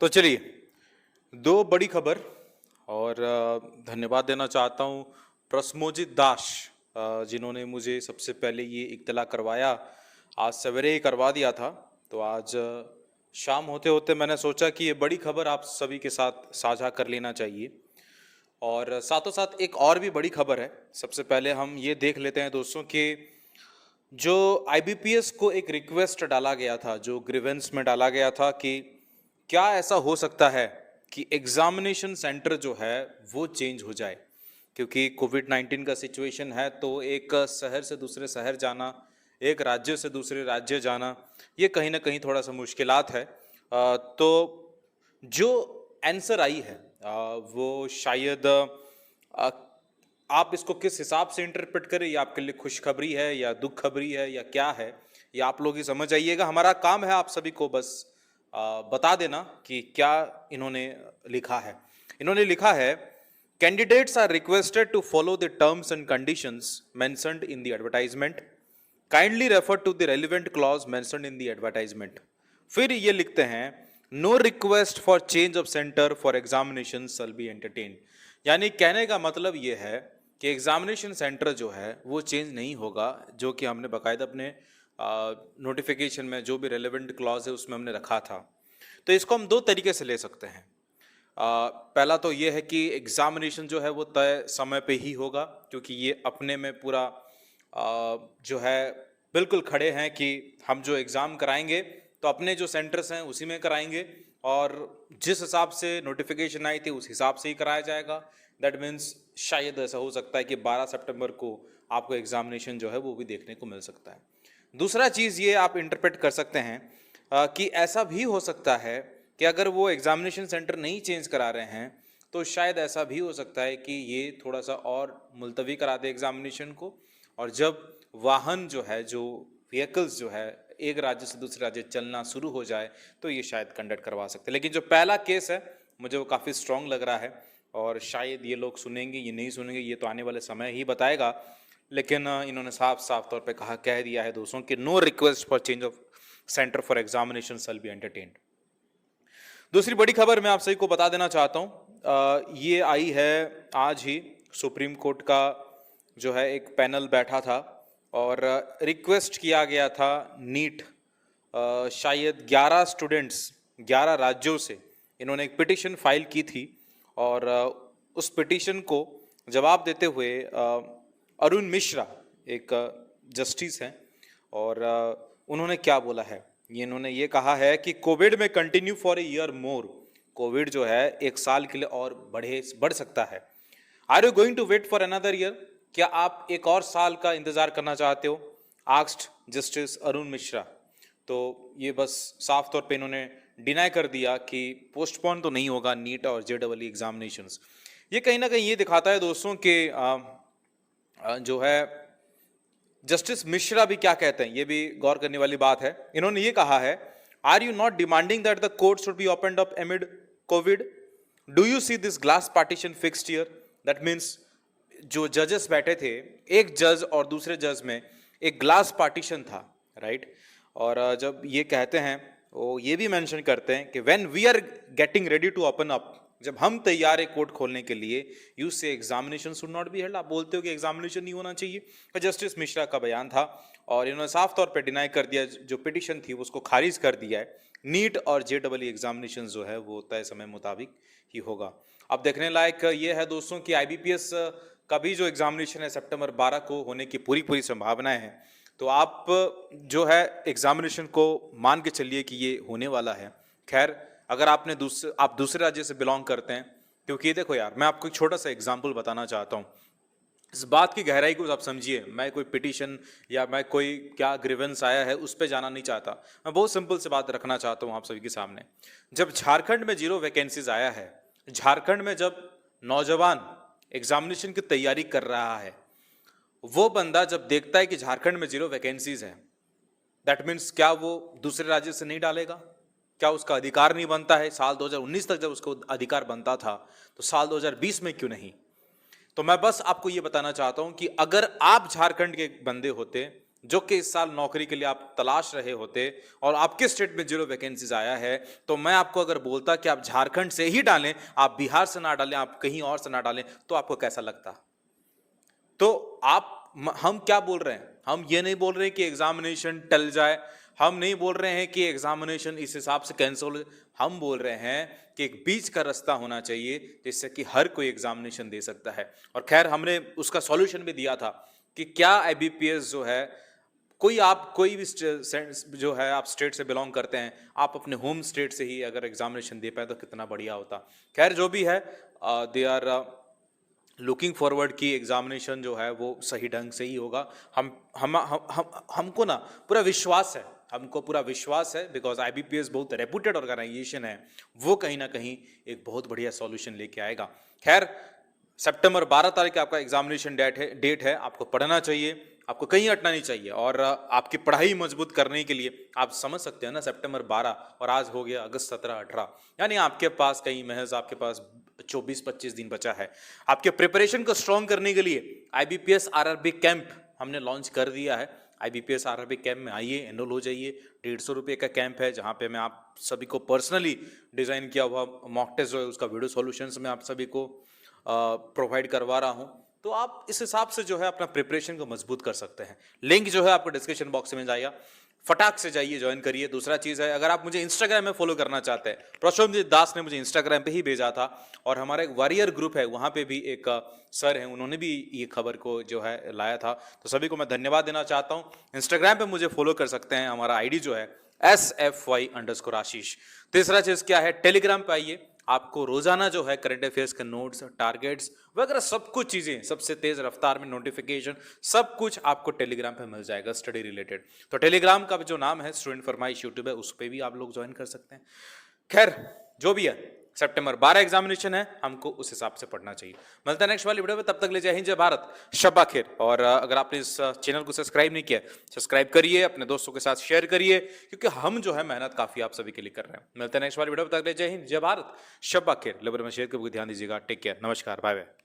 तो चलिए, दो बड़ी खबर और धन्यवाद देना चाहता हूँ प्रसमोजित दास, जिन्होंने मुझे सबसे पहले ये इत्तला करवाया। आज सवेरे ही करवा दिया था, तो आज शाम होते होते मैंने सोचा कि ये बड़ी खबर आप सभी के साथ साझा कर लेना चाहिए। और साथों साथ एक और भी बड़ी खबर है। सबसे पहले हम ये देख लेते हैं दोस्तों कि जो आईबीपीएस को एक रिक्वेस्ट डाला गया था, जो ग्रीवेंस में डाला गया था कि क्या ऐसा हो सकता है कि एग्जामिनेशन सेंटर जो है वो चेंज हो जाए, क्योंकि कोविड 19 का सिचुएशन है। तो एक शहर से दूसरे शहर जाना, एक राज्य से दूसरे राज्य जाना, ये कहीं ना कहीं थोड़ा सा मुश्किलात है। तो जो आंसर आई है वो शायद आप इसको किस हिसाब से इंटरप्रेट करें, ये आपके लिए खुशखबरी है या दुख खबरी है या क्या है, ये आप लोग ही समझ आइएगा। हमारा काम है आप सभी को बस बता देना कि क्या इन्होंने लिखा है। इन्होंने लिखा है, candidates are requested to follow the terms and conditions mentioned in the advertisement, kindly refer to the relevant clause mentioned in the advertisement. फिर ये लिखते हैं, no request for change of centre for examination shall be entertained. यानी कहने का मतलब ये है कि एग्जामिनेशन सेंटर जो है वो चेंज नहीं होगा, जो कि हमने बाकायदा अपने नोटिफिकेशन में जो भी रेलेवेंट क्लॉज है उसमें हमने रखा था। तो इसको हम दो तरीके से ले सकते हैं। पहला तो ये है कि एग्जामिनेशन जो है वो तय समय पे ही होगा, क्योंकि ये अपने में पूरा जो है बिल्कुल खड़े हैं कि हम जो एग्ज़ाम कराएंगे तो अपने जो सेंटर्स हैं उसी में कराएंगे, और जिस हिसाब से नोटिफिकेशन आई थी उस हिसाब से ही कराया जाएगा। दैट मीन्स शायद ऐसा हो सकता है कि 12 सितंबर को आपको एग्जामिनेशन जो है वो भी देखने को मिल सकता है। दूसरा चीज़ ये आप इंटरप्रेट कर सकते हैं कि ऐसा भी हो सकता है कि अगर वो एग्जामिनेशन सेंटर नहीं चेंज करा रहे हैं तो शायद ऐसा भी हो सकता है कि ये थोड़ा सा और मुलतवी करा दे एग्जामिनेशन को, और जब वाहन जो है, जो व्हीकल्स जो है, एक राज्य से दूसरे राज्य चलना शुरू हो जाए तो ये शायद कंडक्ट करवा सकते हैं। लेकिन जो पहला केस है मुझे वो काफ़ी स्ट्रांग लग रहा है, और शायद ये लोग सुनेंगे, ये नहीं सुनेंगे, ये तो आने वाले समय ही बताएगा। लेकिन इन्होंने साफ साफ तौर पे कह दिया है दोस्तों कि no request for change of centre for examination shall be entertained. दूसरी बड़ी खबर मैं आप सभी को बता देना चाहता हूँ, ये आई है आज ही। सुप्रीम कोर्ट का जो है एक पैनल बैठा था और रिक्वेस्ट किया गया था नीट, शायद 11 स्टूडेंट्स 11 राज्यों से इन्होंने एक पिटिशन फाइल की थी, और उस पिटिशन को जवाब देते हुए अरुण मिश्रा एक जस्टिस हैं, और उन्होंने क्या बोला है, इन्होंने ये कहा है कि कोविड में continue for a year more, Covid जो है एक साल के लिए और बढ़ सकता है। Are you going to wait for another year, क्या आप एक और साल का इंतजार करना चाहते हो, आस्क्ड जस्टिस अरुण मिश्रा। तो ये बस साफ तौर पे इन्होंने डिनाई कर दिया कि पोस्टपोन तो नहीं होगा नीट और जेडबल एग्जामिनेशंस। ये कहीं ना कहीं ये दिखाता है दोस्तों कि जो है जस्टिस मिश्रा भी क्या कहते हैं, ये भी गौर करने वाली बात है। इन्होंने ये कहा है, are you not demanding that the court should be opened up amid COVID, do you see this glass partition fixed here. That means जो जजेस बैठे थे, एक जज और दूसरे जज में एक ग्लास पार्टीशन था, राइट। और जब ये कहते हैं वो ये भी मेंशन करते हैं कि when we are getting ready to open up, जब हम तैयार है कोर्ट खोलने के लिए, यू से examination should not be held, आप बोलते हो कि एग्जामिनेशन नहीं होना चाहिए। तो जस्टिस मिश्रा का बयान था, और इन्होंने साफ तौर पे डिनाई कर दिया, जो पिटिशन थी उसको खारिज कर दिया है। नीट और जेडबल एग्जामिनेशन जो है वो तय समय मुताबिक ही होगा। अब देखने लायक ये है दोस्तों कि आईबीपीएस का भी जो एग्जामिनेशन है सितंबर 12 को होने की पूरी संभावनाएं हैं। तो आप जो है एग्जामिनेशन को मान के चलिए कि ये होने वाला है। खैर, अगर आप दूसरे राज्य से बिलोंग करते हैं, क्योंकि देखो यार, मैं आपको एक छोटा सा एग्जाम्पल बताना चाहता हूँ, इस बात की गहराई को आप समझिए। मैं कोई पिटीशन या मैं कोई क्या ग्रीवेंस आया है उस पर जाना नहीं चाहता, मैं बहुत सिंपल से बात रखना चाहता हूँ आप सभी के सामने। जब झारखंड में 0 वैकेंसीज आया है, झारखंड में जब नौजवान एग्जामिनेशन की तैयारी कर रहा है, वो बंदा जब देखता है कि झारखंड में 0 वैकेंसीज है, दैट मीन्स क्या वो दूसरे राज्य से नहीं डालेगा? क्या उसका अधिकार नहीं बनता है? साल 2019 तक जब उसको अधिकार बनता था, तो साल 2020 में क्यों नहीं? तो मैं बस आपको ये बताना चाहता हूं कि अगर आप झारखंड के बंदे होते, जो कि इस साल नौकरी के लिए आप तलाश रहे होते और आपके स्टेट में 0 वैकेंसीज आया है, तो मैं आपको अगर बोलता कि आप झारखंड से ही डालें, आप बिहार से ना डालें, आप कहीं और से ना डालें, तो आपको कैसा लगता? तो हम क्या बोल रहे हैं? हम ये नहीं बोल रहे कि एग्जामिनेशन टल जाए, हम नहीं बोल रहे हैं कि एग्जामिनेशन इस हिसाब से कैंसिल हो, हम बोल रहे हैं कि एक बीच का रास्ता होना चाहिए जिससे कि हर कोई एग्जामिनेशन दे सकता है। और खैर हमने उसका सॉल्यूशन भी दिया था कि क्या आईबीपीएस जो है, कोई भी जो है आप स्टेट से बिलोंग करते हैं, आप अपने होम स्टेट से ही अगर एग्जामिनेशन दे पाए तो कितना बढ़िया होता। खैर जो भी है, दे आर लुकिंग फॉरवर्ड की एग्जामिनेशन जो है वो सही ढंग से ही होगा। हमको ना पूरा विश्वास है, हमको पूरा विश्वास है, बिकॉज आईबीपीएस बहुत रेपुटेड ऑर्गेनाइजेशन है, वो कहीं ना कहीं एक बहुत बढ़िया सॉल्यूशन लेके आएगा। खैर सितंबर 12 तारीख आपका एग्जामिनेशन डेट है, आपको पढ़ना चाहिए, आपको कहीं हटना नहीं चाहिए। और आपकी पढ़ाई मजबूत करने के लिए आप समझ सकते हैं ना, सितंबर 12 और आज हो गया अगस्त 17-18, यानी आपके पास कहीं महज आपके पास 24-25 दिन बचा है। आपके प्रिपरेशन को स्ट्रॉन्ग करने के लिए आईबीपीएस आरआरबी कैंप हमने लॉन्च कर दिया है। आईबीपीएस आरआरबी कैंप में आइए, एनरोल हो जाइए। 150 रुपये का कैंप है, जहाँ पे मैं आप सभी को पर्सनली डिजाइन किया हुआ मॉक टेस्ट जो है उसका वीडियो सॉल्यूशंस में आप सभी को प्रोवाइड करवा रहा हूँ। तो आप इस हिसाब से जो है अपना प्रिपरेशन को मजबूत कर सकते हैं। लिंक जो है आपको डिस्क्रिप्शन बॉक्स में जाएगा, फटाक से जाइए, ज्वाइन करिए। दूसरा चीज़ है, अगर आप मुझे इंस्टाग्राम में फॉलो करना चाहते हैं, प्रशोभजीत दास ने मुझे इंस्टाग्राम पे ही भेजा था, और हमारा एक वॉरियर ग्रुप है, वहाँ पे भी एक सर हैं, उन्होंने भी ये खबर को जो है लाया था। तो सभी को मैं धन्यवाद देना चाहता हूँ। इंस्टाग्राम पे मुझे फॉलो कर सकते हैं, हमारा आईडी जो है SFY_आशीष। तीसरा चीज़ क्या है, टेलीग्राम पे आइए, आपको रोजाना जो है करंट अफेयर्स के नोट्स, टारगेट्स वगैरह सब कुछ चीजें सबसे तेज रफ्तार में, नोटिफिकेशन सब कुछ आपको टेलीग्राम पे मिल जाएगा स्टडी रिलेटेड। तो टेलीग्राम का जो नाम है स्टूडेंट फरमाइश यूट्यूब है, उस पर भी आप लोग ज्वाइन कर सकते हैं। खैर जो भी है, सितंबर 12 एग्जामिनेशन है, हमको उस हिसाब से पढ़ना चाहिए। मिलते हैं नेक्स्ट वाली वीडियो में, तब तक ले जय हिंद, जय भारत, शब्बा खैर। और अगर आपने इस चैनल को सब्सक्राइब नहीं किया, सब्सक्राइब करिए, अपने दोस्तों के साथ शेयर करिए, क्योंकि हम जो है मेहनत काफी आप सभी के लिए कर रहे हैं। मिलते हैं नेक्स्ट वाली वीडियो में, तब तक ले जय हिंद, जय भारत, शब्बा खैर। लेबर में शेयर करके ध्यान दीजिएगा। टेक केयर, नमस्कार, बाय बाय।